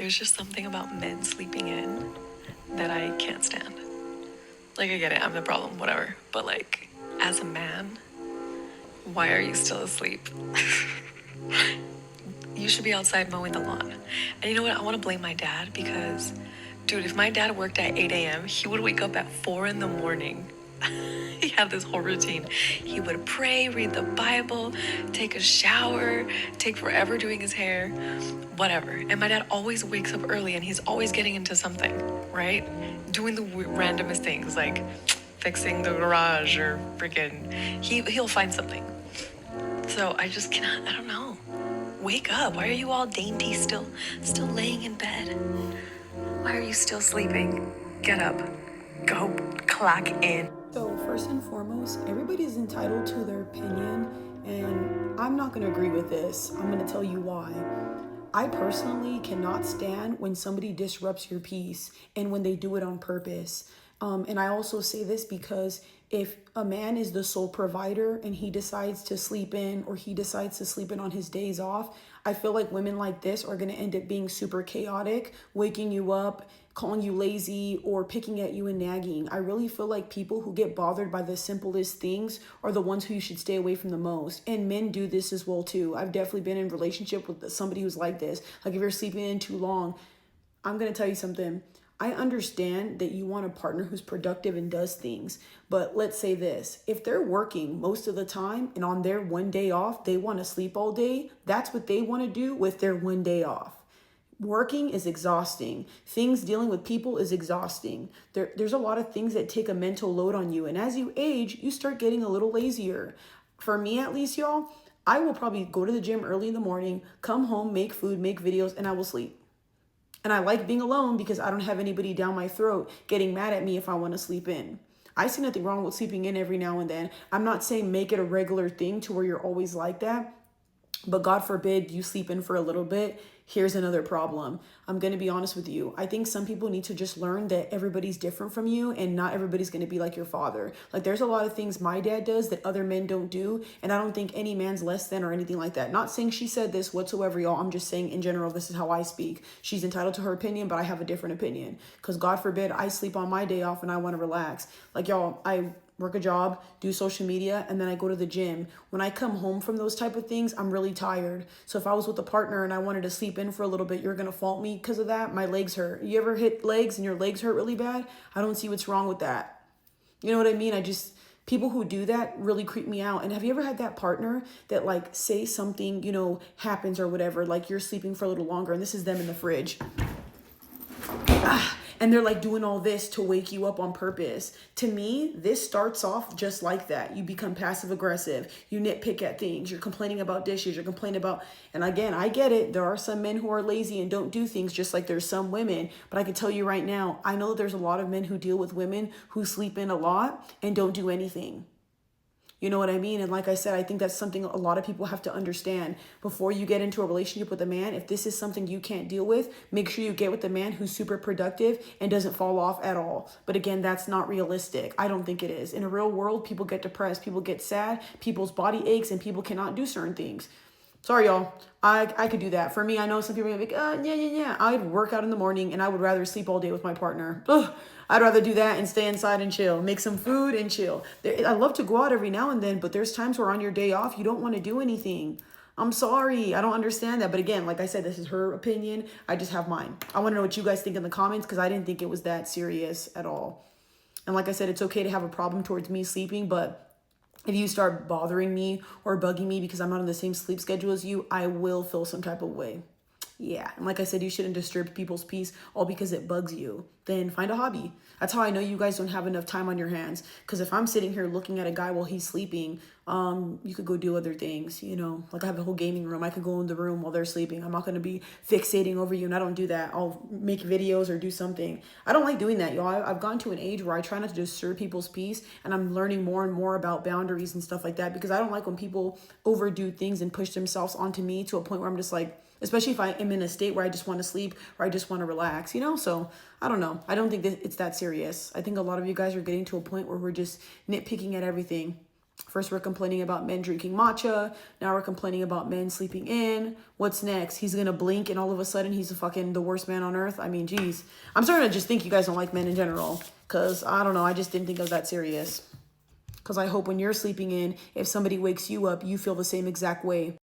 there's just something about men sleeping in that I can't stand. Like, I get it, I'm the problem, whatever. But, like, as a man, why are you still asleep? You should be outside mowing the lawn. And you know what? I want to blame my dad because, dude, if my dad worked at 8 a.m., he would wake up at 4 in the morning. He had this whole routine. He would pray, read the Bible, take a shower, take forever doing his hair, whatever. And my dad always wakes up early and he's always getting into something, right? Doing the randomest things like fixing the garage or freaking, he'll find something. So I just cannot, I don't know. Wake up. Why are you all dainty still laying in bed? Why are you still sleeping? Get up. Go clock in. So, first and foremost, everybody's entitled to their opinion, and I'm not going to agree with this. I'm going to tell you why. I personally cannot stand when somebody disrupts your peace and when they do it on purpose. And I also say this because if a man is the sole provider and he decides to sleep in or he decides to sleep in on his days off, I feel like women like this are going to end up being super chaotic, waking you up, calling you lazy, or picking at you and nagging. I really feel like people who get bothered by the simplest things are the ones who you should stay away from the most. And men do this as well too. I've definitely been in a relationship with somebody who's like this. Like if you're sleeping in too long, I'm going to tell you something. I understand that you want a partner who's productive and does things, but let's say this. If they're working most of the time and on their one day off, they want to sleep all day, that's what they want to do with their one day off. Working is exhausting. Things dealing with people is exhausting. There's a lot of things that take a mental load on you. And as you age, you start getting a little lazier. For me, at least, y'all, I will probably go to the gym early in the morning, come home, make food, make videos, and I will sleep. And I like being alone because I don't have anybody down my throat getting mad at me if I want to sleep in. I see nothing wrong with sleeping in every now and then. I'm not saying make it a regular thing to where you're always like that. But God forbid you sleep in for a little bit. Here's another problem. I'm going to be honest with you. I think some people need to just learn that everybody's different from you and not everybody's going to be like your father. Like there's a lot of things my dad does that other men don't do. And I don't think any man's less than or anything like that. Not saying she said this whatsoever, y'all. I'm just saying in general, this is how I speak. She's entitled to her opinion, but I have a different opinion. Because God forbid I sleep on my day off and I want to relax. Like y'all, I work a job, do social media, and then I go to the gym. When I come home from those type of things, I'm really tired. So if I was with a partner and I wanted to sleep in for a little bit, you're going to fault me because of that? My legs hurt. You ever hit legs and your legs hurt really bad? I don't see what's wrong with that. You know what I mean? People who do that really creep me out. And have you ever had that partner that like say something, happens or whatever, like you're sleeping for a little longer and this is them in the fridge. And they're like doing all this to wake you up on purpose. To me, this starts off just like that. You become passive aggressive. You nitpick at things. You're complaining about dishes. You're complaining about, and again, I get it. There are some men who are lazy and don't do things just like there's some women. But I can tell you right now, I know there's a lot of men who deal with women who sleep in a lot and don't do anything. You know what I mean? And like I said, I think that's something a lot of people have to understand before you get into a relationship with a man. If this is something you can't deal with, make sure you get with a man who's super productive and doesn't fall off at all. But again, that's not realistic. I don't think it is. In a real world, people get depressed, people get sad, people's body aches, and people cannot do certain things. Sorry, y'all. I could do that. For me, I know some people are like, yeah. I'd work out in the morning and I would rather sleep all day with my partner. Ugh, I'd rather do that and stay inside and chill. Make some food and chill. I love to go out every now and then, but there's times where on your day off, you don't want to do anything. I'm sorry. I don't understand that. But again, like I said, this is her opinion. I just have mine. I want to know what you guys think in the comments because I didn't think it was that serious at all. And like I said, it's okay to have a problem towards me sleeping, but if you start bothering me or bugging me because I'm not on the same sleep schedule as you, I will feel some type of way. Yeah, and like I said, you shouldn't disturb people's peace all because it bugs you. Then find a hobby. That's how I know you guys don't have enough time on your hands. Because if I'm sitting here looking at a guy while he's sleeping, you could go do other things, Like I have a whole gaming room. I could go in the room while they're sleeping. I'm not going to be fixating over you, and I don't do that. I'll make videos or do something. I don't like doing that, y'all. I've gotten to an age where I try not to disturb people's peace, and I'm learning more and more about boundaries and stuff like that because I don't like when people overdo things and push themselves onto me to a point where I'm just like, especially if I am in a state where I just want to sleep or I just want to relax, So I don't know. I don't think that it's that serious. I think a lot of you guys are getting to a point where we're just nitpicking at everything. First, we're complaining about men drinking matcha. Now we're complaining about men sleeping in. What's next? He's gonna blink and all of a sudden he's the worst man on earth. I mean, geez. I'm starting to just think you guys don't like men in general. Because, I don't know, I just didn't think it was that serious. Because I hope when you're sleeping in, if somebody wakes you up, you feel the same exact way.